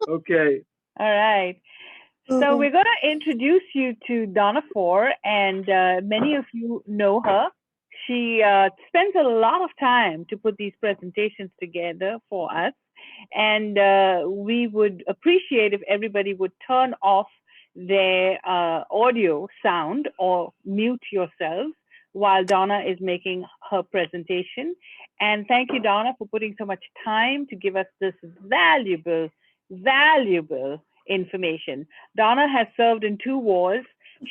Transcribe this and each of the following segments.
Okay. All right. So we're going to introduce you to Donna Four, and many of you know her. She spends a lot of time to put these presentations together for us, and we would appreciate if everybody would turn off their audio sound or mute yourselves while Donna is making her presentation. And thank you, Donna, for putting so much time to give us this valuable, valuable information. Donna has served in 2 wars.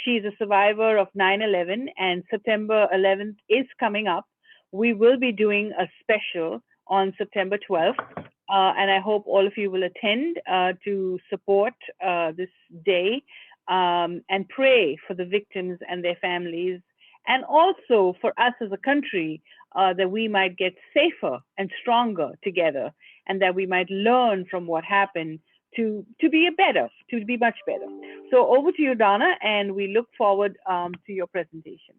She's a survivor of 9/11, and September 11th is coming up. We will be doing a special on September 12th, and I hope all of you will attend to support this day and pray for the victims and their families, and also for us as a country that we might get safer and stronger together, and that we might learn from what happened to be much better. So over to you, Donna, and we look forward to your presentation.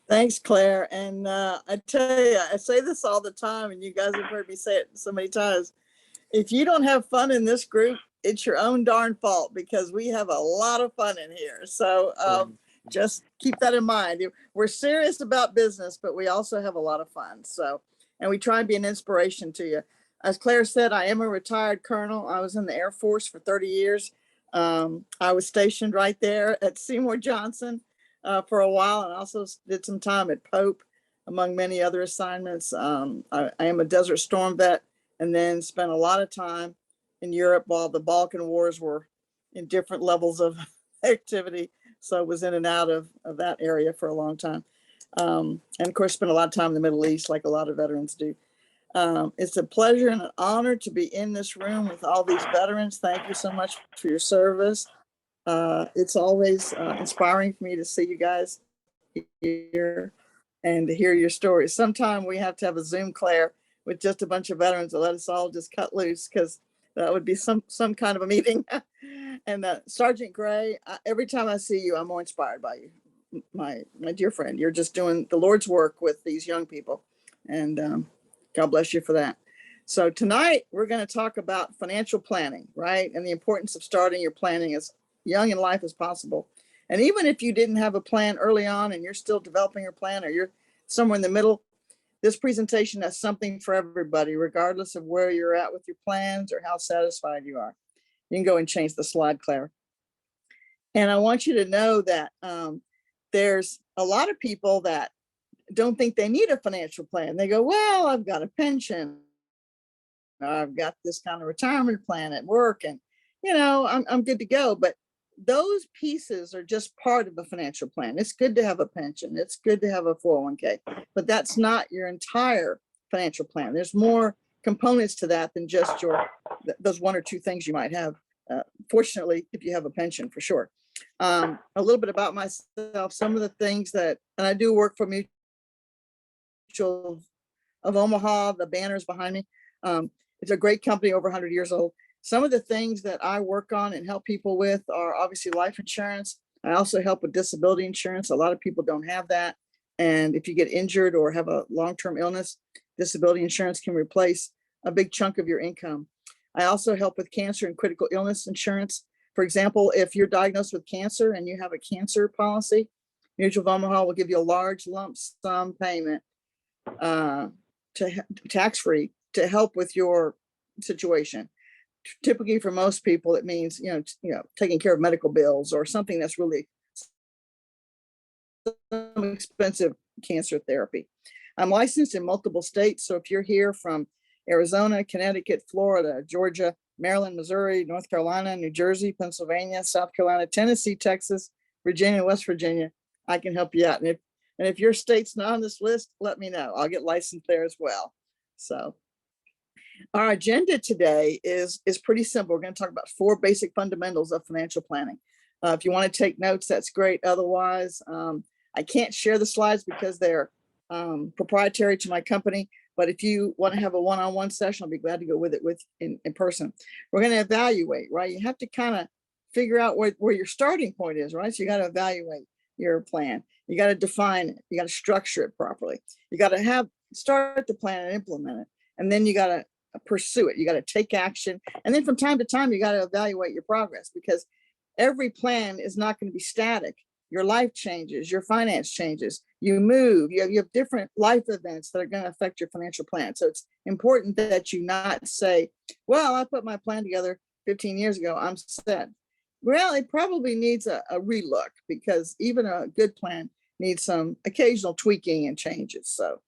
Thanks, Claire. And I tell you, I say this all the time, and you guys have heard me say it so many times. If you don't have fun in this group, it's your own darn fault, because we have a lot of fun in here. So just keep that in mind. We're serious about business, but we also have a lot of fun. So, and we try and be an inspiration to you. As Claire said, I am a retired colonel. I was in the Air Force for 30 years. I was stationed right there at Seymour Johnson for a while, and also did some time at Pope, among many other assignments. I am a Desert Storm vet, and then spent a lot of time in Europe while the Balkan Wars were in different levels of activity. So I was in and out of that area for a long time. And of course, spent a lot of time in the Middle East, like a lot of veterans do. It's a pleasure and an honor to be in this room with all these veterans. Thank you so much for your service. It's always inspiring for me to see you guys here and to hear your stories. Sometime we have to have a Zoom, Claire, with just a bunch of veterans to let us all just cut loose, because that would be some kind of a meeting. And Sergeant Gray, every time I see you, I'm more inspired by you, my dear friend. You're just doing the Lord's work with these young people, and God bless you for that. So tonight we're going to talk about financial planning, right? And the importance of starting your planning as young in life as possible. And even if you didn't have a plan early on and you're still developing your plan, or you're somewhere in the middle, this presentation has something for everybody, regardless of where you're at with your plans or how satisfied you are. You can go and change the slide, Claire. And I want you to know that there's a lot of people that don't think they need a financial plan. They go, well, I've got a pension, I've got this kind of retirement plan at work, and I'm good to go. But those pieces are just part of a financial plan. It's good to have a pension, it's good to have a 401k, but that's not your entire financial plan. There's more components to that than just those one or two things you might have. Fortunately, if you have a pension, for sure. A little bit about myself, some of the things and I do work for Mutual of Omaha. The banner's behind me. It's a great company, over 100 years old. Some of the things that I work on and help people with are obviously life insurance. I also help with disability insurance. A lot of people don't have that. And if you get injured or have a long-term illness, disability insurance can replace a big chunk of your income. I also help with cancer and critical illness insurance. For example, if you're diagnosed with cancer and you have a cancer policy, Mutual of Omaha will give you a large lump sum payment tax-free to help with your situation. Typically, for most people, it means taking care of medical bills or something that's really expensive cancer therapy. I'm licensed in multiple states, so if you're here from Arizona, Connecticut, Florida, Georgia, Maryland, Missouri, North Carolina, New Jersey, Pennsylvania, South Carolina, Tennessee, Texas, Virginia, West Virginia, I can help you out. And if your state's not on this list, let me know. I'll get licensed there as well. So our agenda today is pretty simple. We're going to talk about 4 basic fundamentals of financial planning. If you want to take notes, that's great. Otherwise, I can't share the slides because they're proprietary to my company. But if you want to have a one-on-one session, I'll be glad to go with it in person. We're going to evaluate, right? You have to kind of figure out where your starting point is, right? So you got to evaluate your plan. You got to define it. You got to structure it properly. You got to have start the plan and implement it. And then you got to pursue it. You got to take action. And then from time to time, you got to evaluate your progress, because every plan is not going to be static. Your life changes, your finance changes, you move, you have different life events that are going to affect your financial plan. So it's important that you not say, well, I put my plan together 15 years ago, I'm set. Well, it probably needs a relook, because even a good plan needs some occasional tweaking and changes. So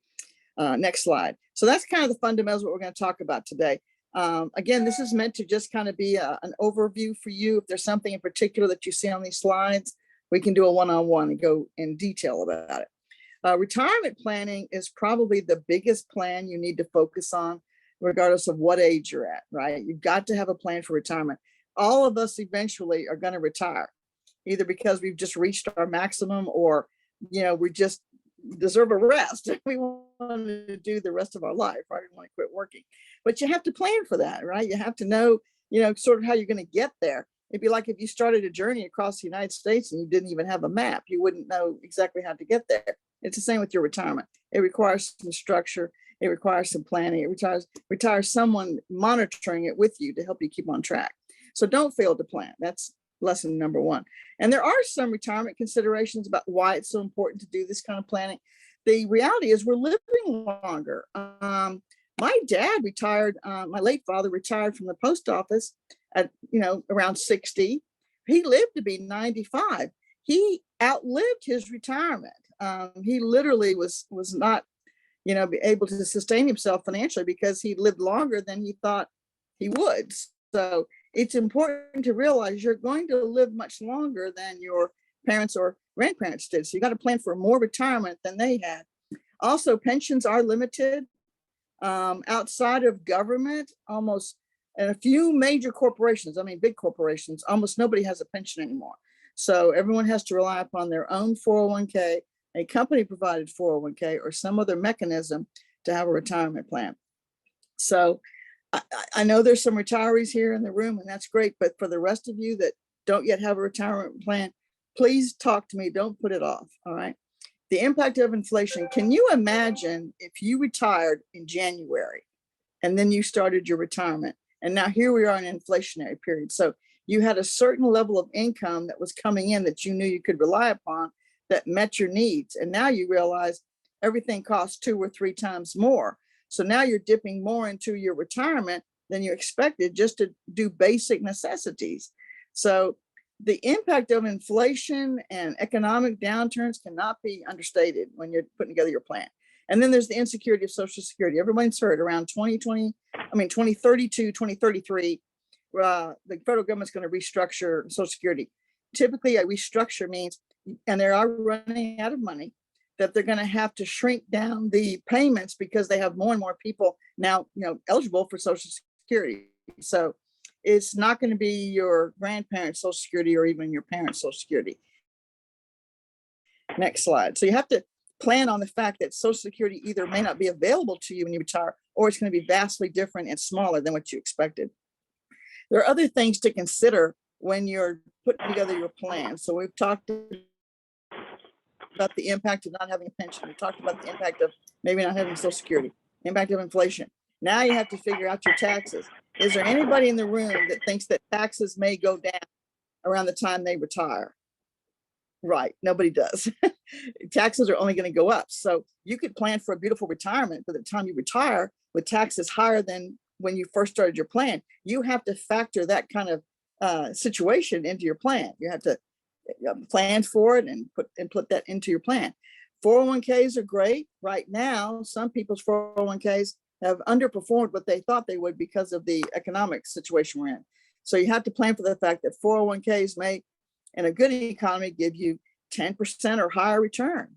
next slide. So that's kind of the fundamentals of what we're going to talk about today. Again, this is meant to just kind of be an overview for you. If there's something in particular that you see on these slides, we can do a one-on-one and go in detail about it. Retirement planning is probably the biggest plan you need to focus on, regardless of what age you're at, right? You've got to have a plan for retirement. All of us eventually are going to retire, either because we've just reached our maximum, or, we just deserve a rest. We want to do the rest of our life, right? We want to quit working. But you have to plan for that, right? You have to know, sort of how you're going to get there. It'd be like if you started a journey across the United States and you didn't even have a map, you wouldn't know exactly how to get there. It's the same with your retirement. It requires some structure. It requires some planning. It requires someone monitoring it with you to help you keep on track. So don't fail to plan. That's lesson number one. And there are some retirement considerations about why it's so important to do this kind of planning. The reality is we're living longer. My dad retired, my late father retired from the post office at, around 60. He lived to be 95. He outlived his retirement. He literally was not, able to sustain himself financially because he lived longer than he thought he would. So it's important to realize you're going to live much longer than your parents or grandparents did. So you got to plan for more retirement than they had. Also, pensions are limited. Outside of government, almost, and a few major corporations, big corporations, almost nobody has a pension anymore. So everyone has to rely upon their own 401k, a company provided 401k, or some other mechanism to have a retirement plan. So I know there's some retirees here in the room, and that's great. But for the rest of you that don't yet have a retirement plan, please talk to me. Don't put it off. All right. The impact of inflation. Can you imagine if you retired in January and then you started your retirement, and now here we are in an inflationary period? So you had a certain level of income that was coming in that you knew you could rely upon that met your needs. And now you realize everything costs 2 or 3 times more. So now you're dipping more into your retirement than you expected just to do basic necessities. So the impact of inflation and economic downturns cannot be understated when you're putting together your plan. And then there's the insecurity of Social Security. Everyone's heard around 2032, 2033, the federal government's going to restructure Social Security. Typically, a restructure means, and they are running out of money, that they're going to have to shrink down the payments because they have more and more people now, eligible for Social Security. So it's not going to be your grandparents' Social Security or even your parents' Social Security. Next slide. So you have to plan on the fact that Social Security either may not be available to you when you retire, or it's going to be vastly different and smaller than what you expected. There are other things to consider when you're putting together your plan. So we've talked about the impact of not having a pension. We talked about the impact of maybe not having Social Security, impact of inflation. Now you have to figure out your taxes. Is there anybody in the room that thinks that taxes may go down around the time they retire? Right, nobody does. Taxes are only going to go up. So you could plan for a beautiful retirement, but by the time you retire with taxes higher than when you first started your plan, you have to factor that kind of situation into your plan. You have to plan for it and put that into your plan. 401ks are great. Right now, some people's 401ks have underperformed what they thought they would because of the economic situation we're in. So you have to plan for the fact that 401ks may, in a good economy, give you 10% or higher return.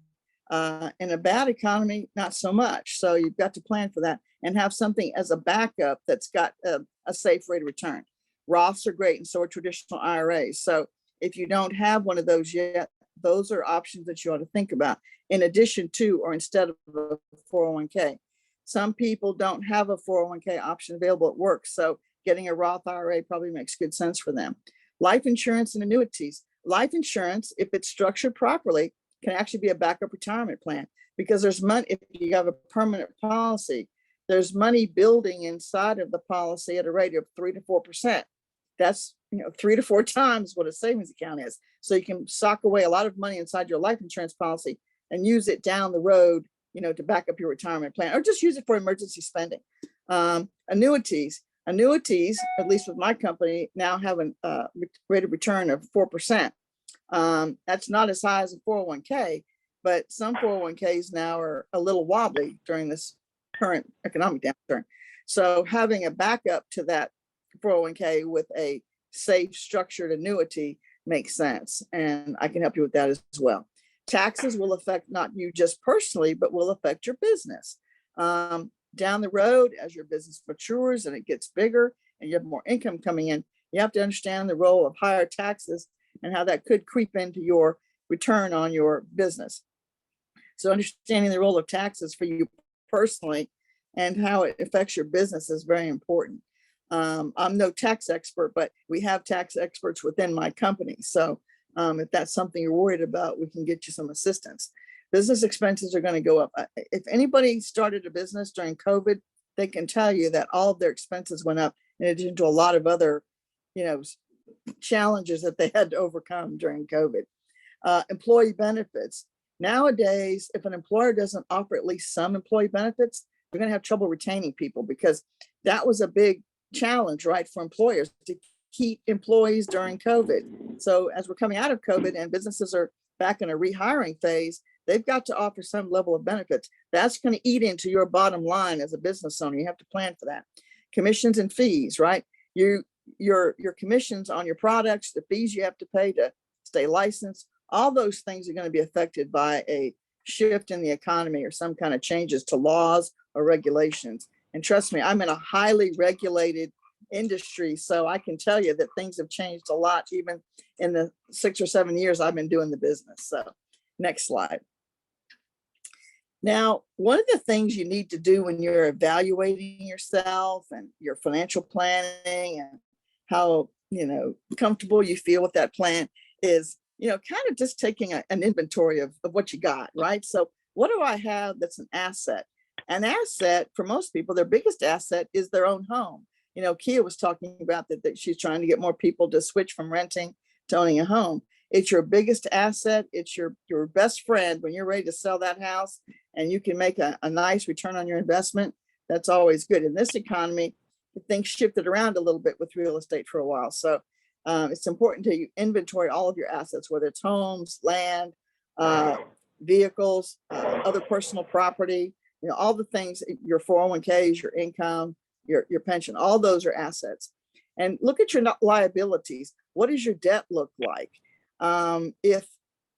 In a bad economy, not so much. So you've got to plan for that and have something as a backup that's got a safe rate of return. Roths are great, and so are traditional IRAs. So if you don't have one of those yet, those are options that you ought to think about in addition to or instead of a 401k. Some people don't have a 401k option available at work, so getting a Roth IRA probably makes good sense for them. Life insurance and annuities. Life insurance, if it's structured properly, can actually be a backup retirement plan. because there's money. If you have a permanent policy, there's money building inside of the policy at a rate of 3 to 4%. That's 3 to 4 times what a savings account is. So you can sock away a lot of money inside your life insurance policy and use it down the road, to back up your retirement plan, or just use it for emergency spending. Annuities, at least with my company, now have a rate of return of 4%. That's not as high as a 401k, but some 401ks now are a little wobbly during this current economic downturn. So having a backup to that 401k with a safe, structured annuity makes sense. And I can help you with that as well. Taxes will affect not you just personally, but will affect your business. Down the road, as your business matures and it gets bigger and you have more income coming in, you have to understand the role of higher taxes and how that could creep into your return on your business. So understanding the role of taxes for you personally and how it affects your business is very important. I'm no tax expert, but we have tax experts within my company. So if that's something you're worried about, we can get you some assistance. Business expenses are going to go up. If anybody started a business during COVID, they can tell you that all of their expenses went up in addition to a lot of other, challenges that they had to overcome during COVID. Employee benefits. Nowadays, if an employer doesn't offer at least some employee benefits, they're going to have trouble retaining people, because that was a big challenge, right, for employers to keep employees during COVID. So as we're coming out of COVID and businesses are back in a rehiring phase, they've got to offer some level of benefits. That's going to eat into your bottom line as a business owner. You have to plan for that. Commissions and fees, right? Your commissions on your products, the fees you have to pay to stay licensed, all those things are going to be affected by a shift in the economy or some kind of changes to laws or regulations. And trust me, I'm in a highly regulated industry, so I can tell you that things have changed a lot, even in the 6 or 7 years I've been doing the business. So next slide. Now, one of the things you need to do when you're evaluating yourself and your financial planning and how, comfortable you feel with that plan is, kind of just taking an inventory of what you got, right? So what do I have that's an asset? An asset for most people, their biggest asset is their own home. Kia was talking about that she's trying to get more people to switch from renting to owning a home. It's your biggest asset. It's your best friend when you're ready to sell that house and you can make a nice return on your investment. That's always good. In this economy, things shifted around a little bit with real estate for a while. So it's important to inventory all of your assets, whether it's homes, land, vehicles, other personal property, all the things, your 401ks, your income, your pension, all those are assets. And look at your liabilities. What does your debt look like?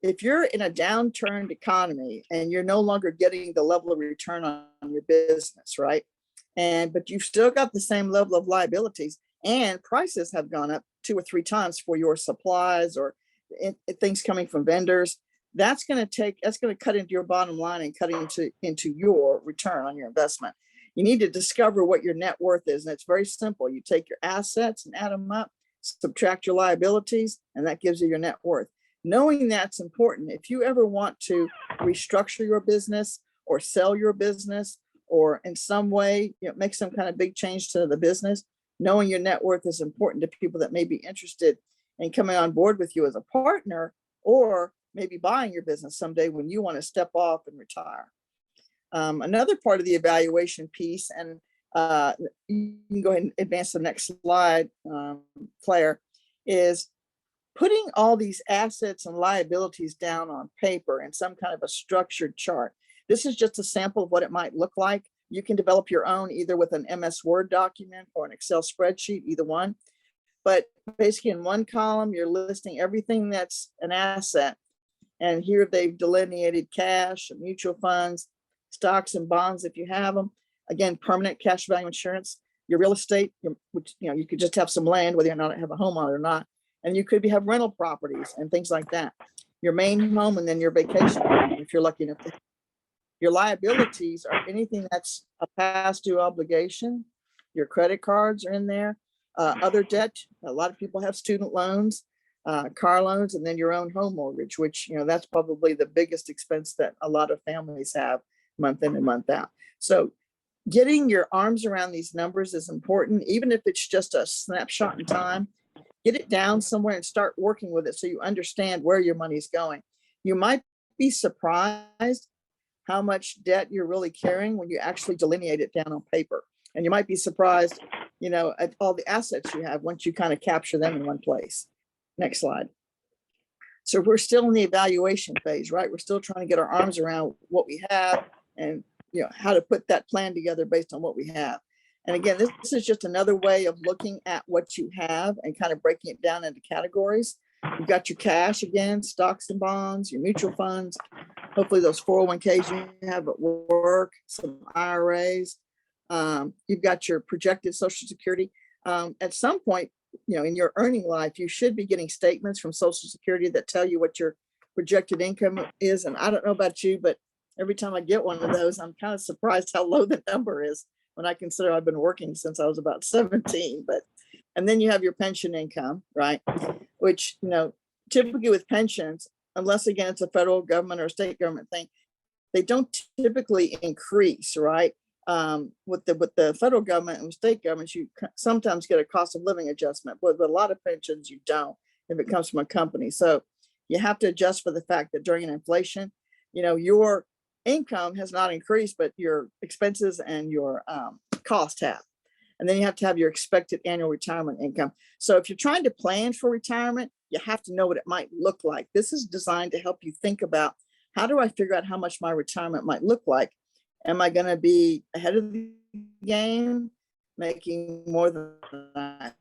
If you're in a downturned economy and you're no longer getting the level of return on your business, right? But you've still got the same level of liabilities and prices have gone up 2 or 3 times for your supplies or things coming from vendors, that's going to cut into your bottom line and cut into your return on your investment. You need to discover what your net worth is. And it's very simple. You take your assets and add them up, subtract your liabilities, and that gives you your net worth. Knowing that's important. If you ever want to restructure your business or sell your business or in some way, make some kind of big change to the business, knowing your net worth is important to people that may be interested in coming on board with you as a partner, or maybe buying your business someday when you want to step off and retire. Another part of the evaluation piece, and you can go ahead and advance to the next slide, Claire, is putting all these assets and liabilities down on paper in some kind of a structured chart. This is just a sample of what it might look like. You can develop your own either with an MS Word document or an Excel spreadsheet, either one. But basically in one column, you're listing everything that's an asset. And here they've delineated cash, mutual funds, stocks and bonds if you have them. Again, permanent cash value insurance, your real estate, which you could just have some land, whether or not have a home on it or not. And you could have rental properties and things like that. Your main home and then your vacation home, if you're lucky enough to. Your liabilities are anything that's a past due obligation. Your credit cards are in there. Other debt, a lot of people have student loans. car loans, and then your own home mortgage, which, that's probably the biggest expense that a lot of families have month in and month out. So getting your arms around these numbers is important, even if it's just a snapshot in time. Get it down somewhere and start working with it so you understand where your money's going. You might be surprised how much debt you're really carrying when you actually delineate it down on paper. And you might be surprised, at all the assets you have once you kind of capture them in one place. Next slide. So we're still in the evaluation phase, right? We're still trying to get our arms around what we have and how to put that plan together based on what we have. And again, this is just another way of looking at what you have and kind of breaking it down into categories. You've got your cash again, stocks and bonds, your mutual funds, hopefully those 401ks you have at work, some IRAs. You've got your projected Social Security. At some point, in your earning life, you should be getting statements from Social Security that tell you what your projected income is. And I don't know about you, but every time I get one of those, I'm kind of surprised how low the number is when I consider I've been working since I was about 17. And then you have your pension income, right? Which, typically with pensions, unless again, it's a federal government or state government thing, they don't typically increase, right? With the federal government and state governments, you sometimes get a cost of living adjustment, but with a lot of pensions, you don't if it comes from a company. So you have to adjust for the fact that during an inflation, your income has not increased, but your expenses and your cost have. And then you have to have your expected annual retirement income. So if you're trying to plan for retirement, you have to know what it might look like. This is designed to help you think about, how do I figure out how much my retirement might look like? Am I going to be ahead of the game, making more than I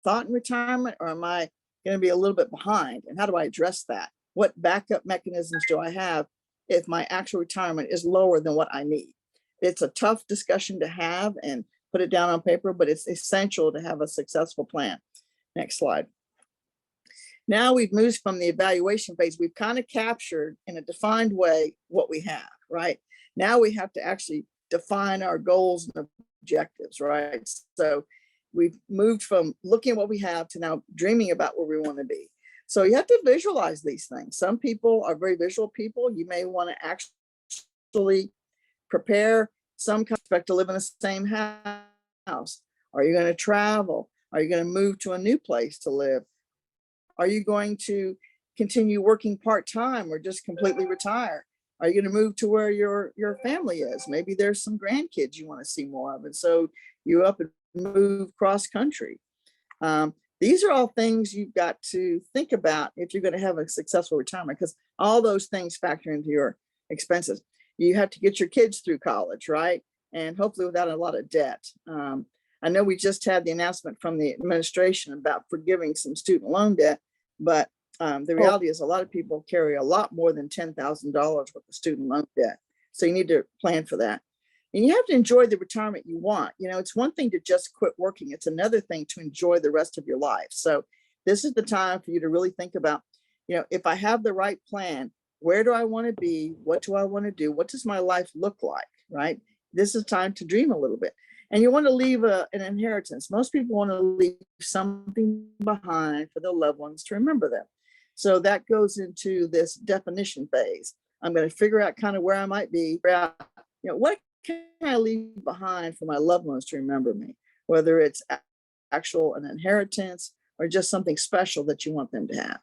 thought in retirement, or am I going to be a little bit behind? And how do I address that? What backup mechanisms do I have if my actual retirement is lower than what I need? It's a tough discussion to have and put it down on paper, but it's essential to have a successful plan. Next slide. Now we've moved from the evaluation phase. We've kind of captured in a defined way what we have, right? Now we have to actually define our goals and objectives, right? So we've moved from looking at what we have to now dreaming about where we want to be. So you have to visualize these things. Some people are very visual people. You may want to actually prepare some kind of expect to live in the same house. Are you going to travel? Are you going to move to a new place to live? Are you going to continue working part-time or just completely retire? Are you going to move to where your family is? Maybe there's some grandkids you want to see more of, and so you up and move cross country. These are all things you've got to think about if you're going to have a successful retirement, because all those things factor into your expenses. You have to get your kids through college, right? And hopefully without a lot of debt. I know we just had the announcement from the administration about forgiving some student loan debt, but the reality is a lot of people carry a lot more than $10,000 worth of student loan debt. So you need to plan for that. And you have to enjoy the retirement you want. It's one thing to just quit working. It's another thing to enjoy the rest of your life. So this is the time for you to really think about, if I have the right plan, where do I want to be? What do I want to do? What does my life look like, right? This is time to dream a little bit. And you want to leave an inheritance. Most people want to leave something behind for their loved ones to remember them. So that goes into this definition phase. I'm going to figure out kind of where I might be, what can I leave behind for my loved ones to remember me, whether it's actual an inheritance or just something special that you want them to have.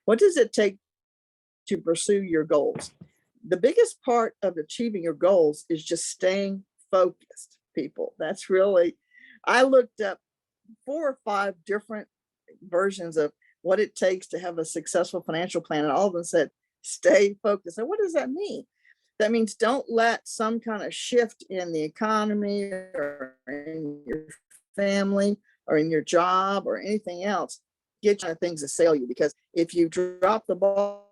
What does it take to pursue your goals? The biggest part of achieving your goals is just staying focused, people. That's really, I looked up 4 or 5 different versions of what it takes to have a successful financial plan, and all of them said, stay focused. And what does that mean? That means don't let some kind of shift in the economy or in your family or in your job or anything else get you things to assail you. Because if you drop the ball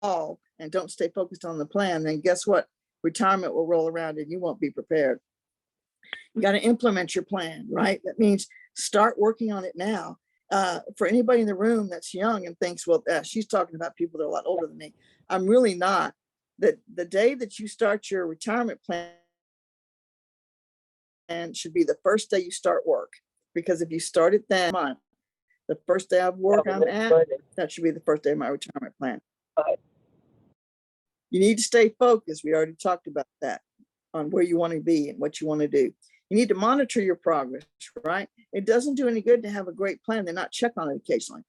and don't stay focused on the plan, then guess what? Retirement will roll around and you won't be prepared. You got to implement your plan, right? That means start working on it now. For anybody in the room that's young and thinks, well, she's talking about people that are a lot older than me. I'm really not. The day that you start your retirement plan should be the first day you start work. Because if you start it then, The first day of work I'm at, that should be the first day of my retirement plan. You need to stay focused. We already talked about that, on where you want to be and what you want to do. You need to monitor your progress, right? It doesn't do any good to have a great plan and not check on it occasionally.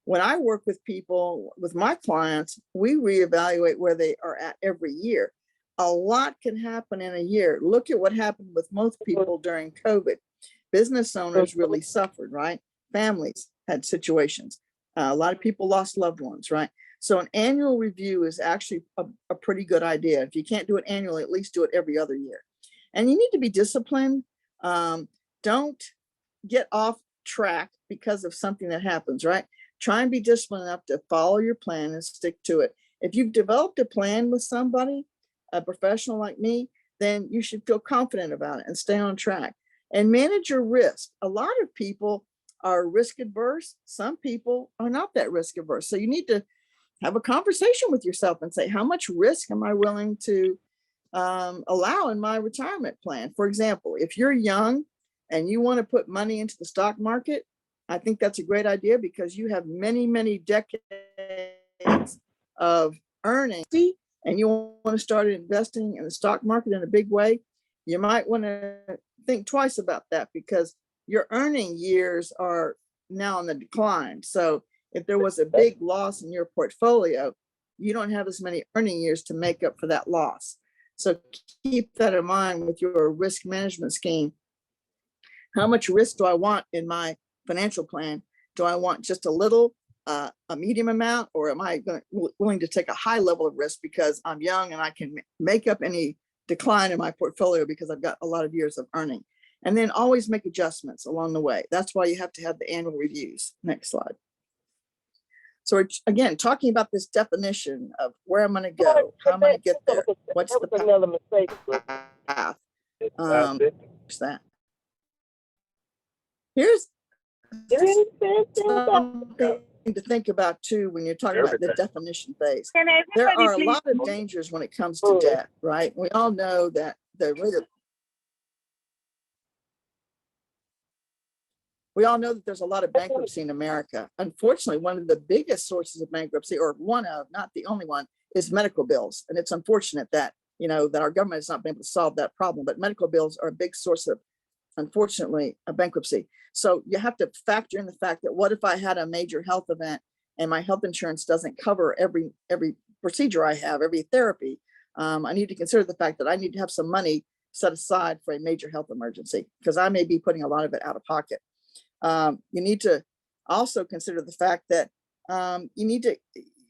When I work with people, with my clients, we reevaluate where they are at every year. A lot can happen in a year. Look at what happened with most people during COVID. Business owners really suffered, right? Families had situations. A lot of people lost loved ones, right? So an annual review is actually a pretty good idea. If you can't do it annually, at least do it every other year. And you need to be disciplined. Don't get off track because of something that happens, right? Try and be disciplined enough to follow your plan and stick to it. If you've developed a plan with somebody, a professional like me, then you should feel confident about it and stay on track. And manage your risk. A lot of people are risk adverse. Some people are not that risk averse. So you need to have a conversation with yourself and say, how much risk am I willing to allow in my retirement plan? For example, if you're young and you want to put money into the stock market, I think that's a great idea because you have many, many decades of earning and you want to start investing in the stock market in a big way. You might want to think twice about that because your earning years are now on the decline. So if there was a big loss in your portfolio, you don't have as many earning years to make up for that loss. So keep that in mind with your risk management scheme. How much risk do I want in my financial plan? Do I want just a little, a medium amount, or am I willing to take a high level of risk because I'm young and I can make up any decline in my portfolio because I've got a lot of years of earning? And then always make adjustments along the way. That's why you have to have the annual reviews. Next slide. So we're, again, talking about this definition of where I'm going to go, how I'm going to get there, what's the path. What's that? Here's something to think about too when you're talking about the definition phase. There are a lot of dangers when it comes to debt, right? We all know that we all know that there's a lot of bankruptcy in America. Unfortunately, one of the biggest sources of bankruptcy, or one of, not the only one, is medical bills. And it's unfortunate that, that our government has not been able to solve that problem, but medical bills are a big source of, unfortunately, a bankruptcy. So you have to factor in the fact that what if I had a major health event and my health insurance doesn't cover every procedure I have, every therapy? I need to consider the fact that I need to have some money set aside for a major health emergency because I may be putting a lot of it out of pocket. You need to also consider the fact that you need to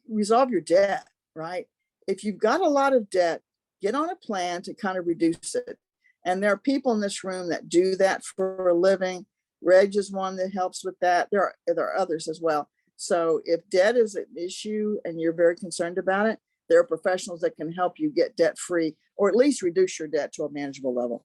resolve your debt, right? If you've got a lot of debt, get on a plan to kind of reduce it. And there are people in this room that do that for a living. Reg is one that helps with that. There are others as well. So if debt is an issue and you're very concerned about it, there are professionals that can help you get debt free or at least reduce your debt to a manageable level.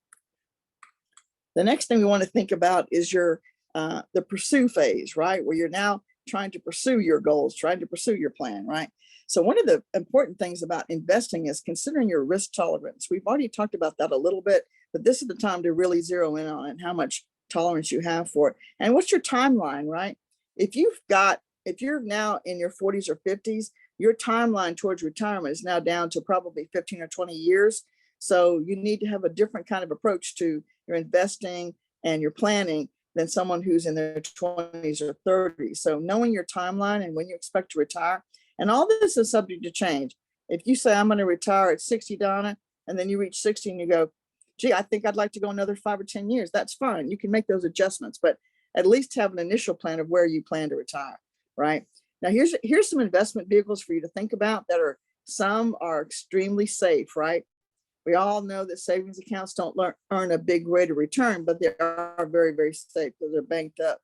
The next thing we want to think about is your the pursue phase, right? Where you're now trying to pursue your goals, trying to pursue your plan, right? So one of the important things about investing is considering your risk tolerance. We've already talked about that a little bit, but this is the time to really zero in on it, how much tolerance you have for it. And what's your timeline, right? If you're now in your 40s or 50s, your timeline towards retirement is now down to probably 15 or 20 years. So you need to have a different kind of approach to your investing and your planning than someone who's in their 20s or 30s. So knowing your timeline and when you expect to retire, and all this is subject to change. If you say, I'm going to retire at 60, Donna, and then you reach 60 and you go, gee, I think I'd like to go another 5 or 10 years. That's fine. You can make those adjustments, but at least have an initial plan of where you plan to retire, right? Now, here's some investment vehicles for you to think about that some are extremely safe, right? We all know that savings accounts don't earn a big rate of return, but they are very, very safe because they're backed up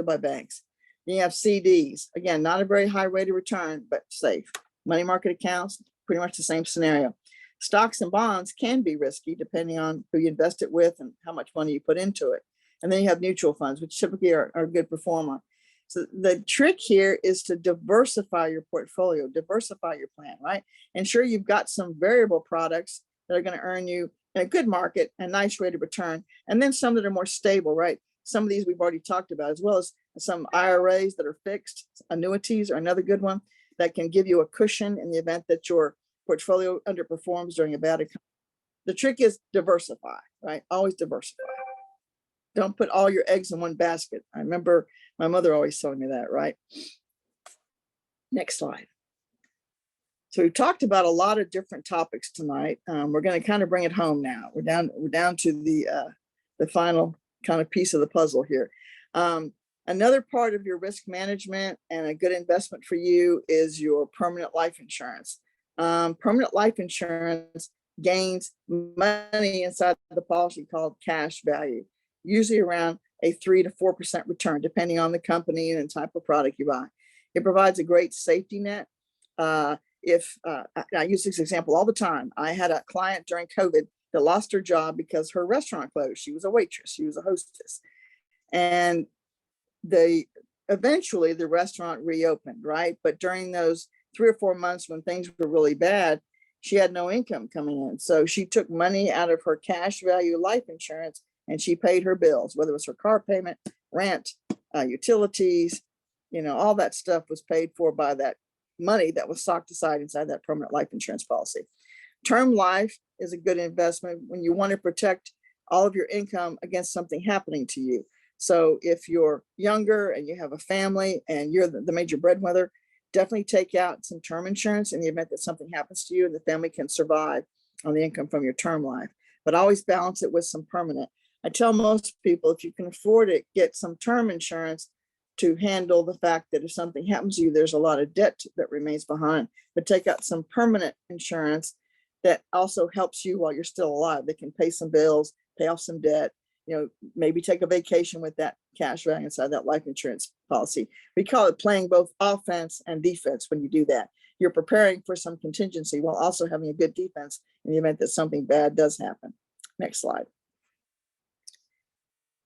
by banks. Then you have CDs. Again, not a very high rate of return, but safe. Money market accounts, pretty much the same scenario. Stocks and bonds can be risky depending on who you invest it with and how much money you put into it. And then you have mutual funds, which typically are a good performer. So the trick here is to diversify your portfolio, diversify your plan, right? Ensure you've got some variable products that are going to earn you in a good market, a nice rate of return, and then some that are more stable, right? some of these we've already talked about, as well as some IRAs that are fixed. Annuities are another good one that can give you a cushion in the event that your portfolio underperforms during a bad economy. The trick is diversify, right? Always diversify. Don't put all your eggs in one basket. I remember my mother always telling me that, right? Next slide. So we've talked about a lot of different topics tonight. We're going to kind of bring it home now. We're down to the final kind of piece of the puzzle here. Another part of your risk management and a good investment for you is your permanent life insurance. Permanent life insurance gains money inside the policy called cash value, usually around a 3 to 4% return, depending on the company and the type of product you buy. It provides a great safety net. I use this example all the time. I had a client during COVID that lost her job because her restaurant closed. She was a waitress, she was a hostess. And eventually the restaurant reopened, right? But during those 3 or 4 months when things were really bad, she had no income coming in. So she took money out of her cash value life insurance and she paid her bills, whether it was her car payment, rent, utilities, all that stuff was paid for by that money that was socked aside inside that permanent life insurance policy. Term life is a good investment when you want to protect all of your income against something happening to you. So if you're younger and you have a family and you're the major breadwinner, definitely take out some term insurance in the event that something happens to you and the family can survive on the income from your term life. But always balance it with some permanent. I tell most people, if you can afford it, get some term insurance to handle the fact that if something happens to you, there's a lot of debt that remains behind. But take out some permanent insurance that also helps you while you're still alive. They can pay some bills, pay off some debt, maybe take a vacation with that cash value inside that life insurance policy. We call it playing both offense and defense when you do that. You're preparing for some contingency while also having a good defense in the event that something bad does happen. Next slide.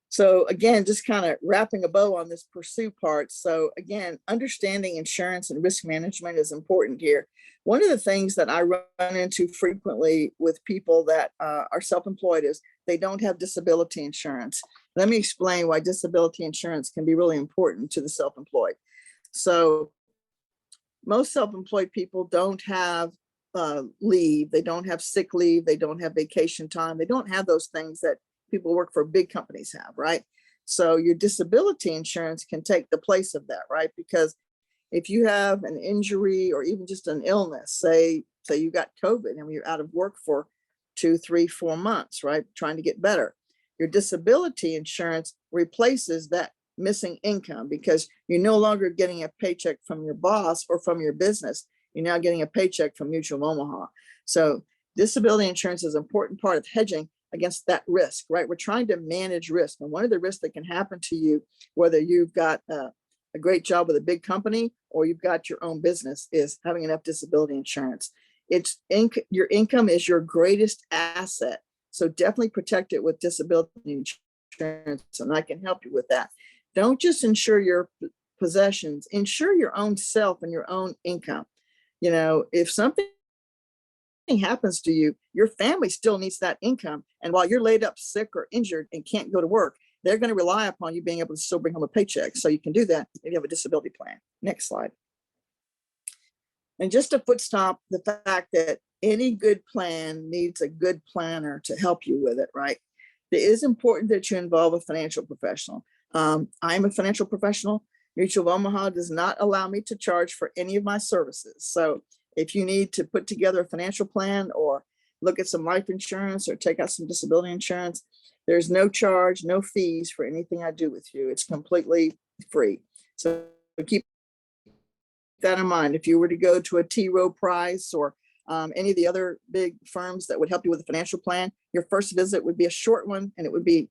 So again, just kind of wrapping a bow on this pursue part. So again, understanding insurance and risk management is important here. One of the things that I run into frequently with people that are self-employed is they don't have disability insurance. Let me explain why disability insurance can be really important to the self-employed. So most self-employed people don't have leave. They don't have sick leave. They don't have vacation time. They don't have those things that people work for big companies have, right? So your disability insurance can take the place of that, right? Because if you have an injury or even just an illness, say you got COVID and you're out of work for 2, 3, 4 months, right? Trying to get better. Your disability insurance replaces that missing income because you're no longer getting a paycheck from your boss or from your business. You're now getting a paycheck from Mutual of Omaha. So disability insurance is an important part of hedging against that risk, right? We're trying to manage risk. And one of the risks that can happen to you, whether you've got a great job with a big company or you've got your own business, is having enough disability insurance. Your income is your greatest asset. So definitely protect it with disability insurance. And I can help you with that. Don't just insure your possessions, insure your own self and your own income. If something happens to you, your family still needs that income. And while you're laid up sick or injured and can't go to work, they're going to rely upon you being able to still bring home a paycheck. So you can do that if you have a disability plan. Next slide. And just a foot stomp the fact that any good plan needs a good planner to help you with it, right? It is important that you involve a financial professional. I'm a financial professional. Mutual of Omaha does not allow me to charge for any of my services. So if you need to put together a financial plan or look at some life insurance or take out some disability insurance, there's no charge, no fees for anything I do with you. It's completely free. So keep that in mind. If you were to go to a T. Rowe Price or any of the other big firms that would help you with a financial plan, your first visit would be a short one and it would be,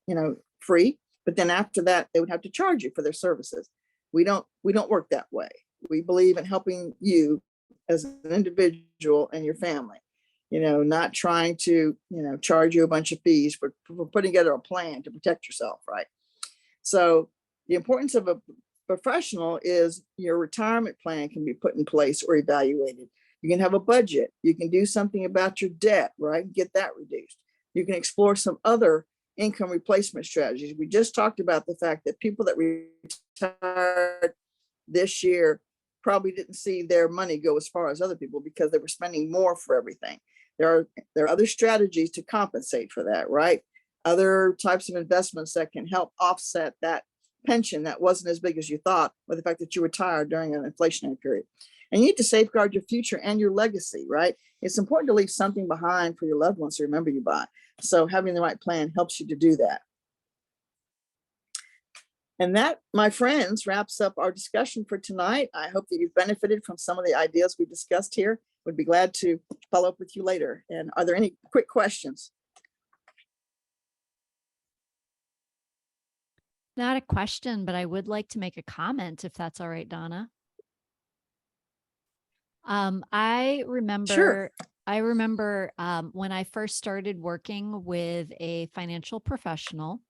free. But then after that, they would have to charge you for their services. We don't work that way. We believe in helping you as an individual and your family, not trying to, charge you a bunch of fees for putting together a plan to protect yourself, right? So the importance of a professional is your retirement plan can be put in place or evaluated. You can have a budget. You can do something about your debt, right? Get that reduced. You can explore some other income replacement strategies. We just talked about the fact that people that retired this year probably didn't see their money go as far as other people because they were spending more for everything. There are other strategies to compensate for that, right? Other types of investments that can help offset that pension that wasn't as big as you thought, with the fact that you retired during an inflationary period. And you need to safeguard your future and your legacy, right? It's important to leave something behind for your loved ones to remember you by. So having the right plan helps you to do that. And that, my friends, wraps up our discussion for tonight. I hope that you've benefited from some of the ideas we discussed here. Would be glad to follow up with you later. And are there any quick questions? Not a question, but I would like to make a comment if that's all right, Donna. I remember, Sure. when I first started working with a financial professional,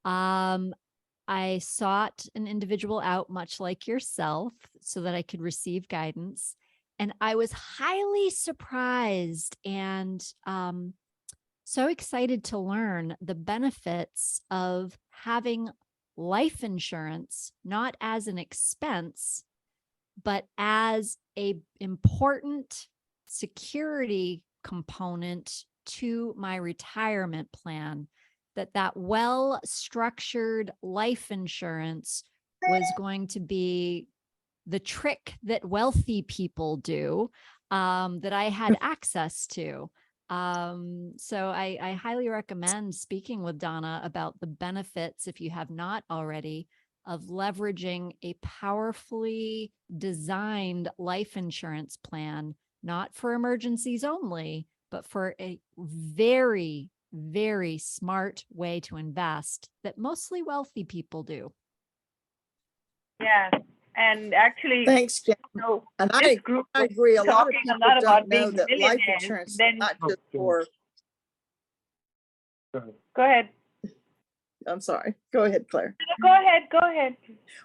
I sought an individual out, much like yourself, so that I could receive guidance. And I was highly surprised and so excited to learn the benefits of having life insurance, not as an expense, but as a important security component to my retirement plan, that well-structured life insurance was going to be the trick that wealthy people do, that I had access to. So I highly recommend speaking with Donna about the benefits, if you have not already, of leveraging a powerfully designed life insurance plan, not for emergencies only, but for a very, very smart way to invest that mostly wealthy people do. Yeah. And actually, Thanks, Kim. so And this group I was agree. A lot of talking people a lot don't about know being that life millionaires. insurance is Then not just for. go ahead. I'm sorry. Go ahead, Claire. Go ahead. Go ahead.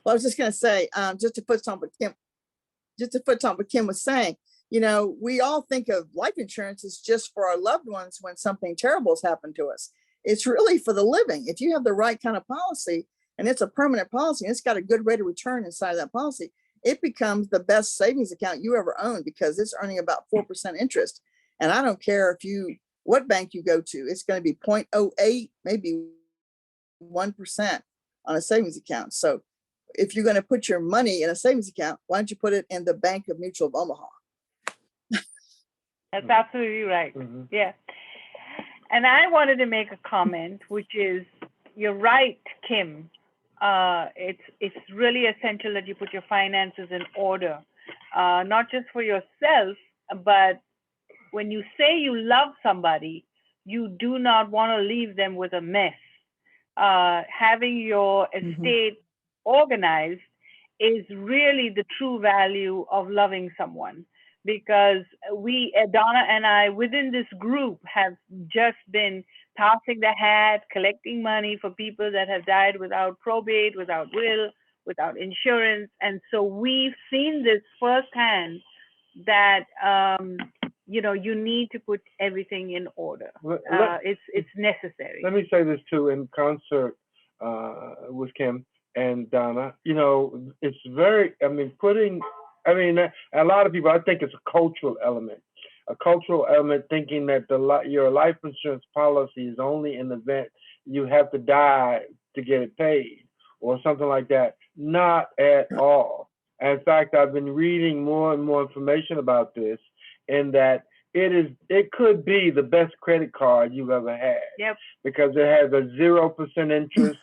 Well, I was just going to say, just to put on what Kim was saying, you know, we all think of life insurance as just for our loved ones when something terrible has happened to us. It's really for the living. If you have the right kind of policy and it's a permanent policy and it's got a good rate of return inside of that policy, it becomes the best savings account you ever own because it's earning about 4% interest. And I don't care what bank you go to, it's going to be 0.08, maybe 1% on a savings account. So if you're going to put your money in a savings account, why don't you put it in the Bank of Mutual of Omaha? That's absolutely right. Mm-hmm. Yeah. And I wanted to make a comment, which is, you're right, Kim. It's really essential that you put your finances in order, not just for yourself, but when you say you love somebody, you do not want to leave them with a mess. Having your estate organized is really the true value of loving someone, because we, Donna and I, within this group, have just been passing the hat, collecting money for people that have died without probate, without will, without insurance. And so we've seen this firsthand, that you know, you need to put everything in order. It's necessary. Let me say this too, in concert with Kim and Donna. You know, it's very, a lot of people, I think it's a cultural element. A cultural element thinking that your life insurance policy is only in the event you have to die to get it paid or something like that. Not at all. In fact, I've been reading more and more information about this, in that it could be the best credit card you've ever had. Yep. Because it has a 0% interest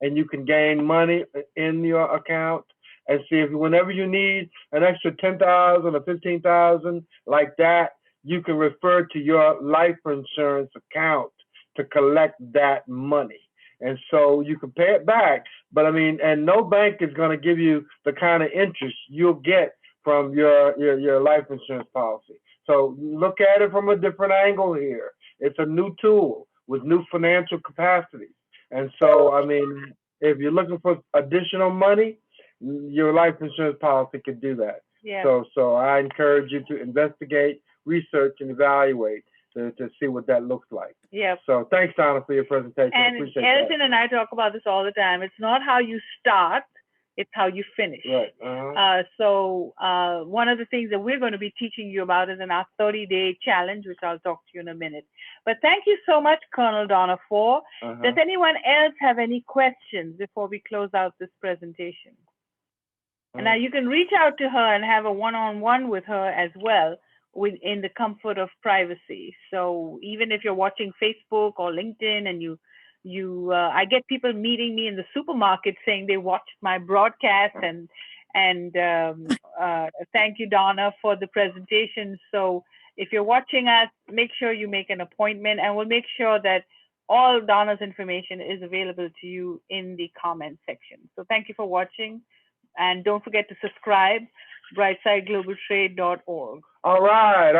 and you can gain money in your account. And see, if whenever you need an extra $10,000 or $15,000 like that, you can refer to your life insurance account to collect that money. And so you can pay it back. But and no bank is going to give you the kind of interest you'll get from your life insurance policy. So look at it from a different angle here. It's a new tool with new financial capacities. And so, if you're looking for additional money, your life insurance policy could do that. Yeah. So I encourage you to investigate, research, and evaluate to see what that looks like. Yep. So thanks, Donna, for your presentation. I And appreciate Edison and I talk about this all the time. It's not how you start, it's how you finish. that. Right. So one of the things that we're going to be teaching you about is in our 30-day challenge, which I'll talk to you in a minute. But thank you so much, Colonel Donna Four. Does anyone else have any questions before we close out this presentation? And now you can reach out to her and have a one-on-one with her as well, within the comfort of privacy. So even if you're watching Facebook or LinkedIn and I get people meeting me in the supermarket saying they watched my broadcast and thank you, Donna, for the presentation. So if you're watching us, make sure you make an appointment, and we'll make sure that all Donna's information is available to you in the comment section. So thank you for watching, and don't forget to subscribe, brightsideglobaltrade.org. All right.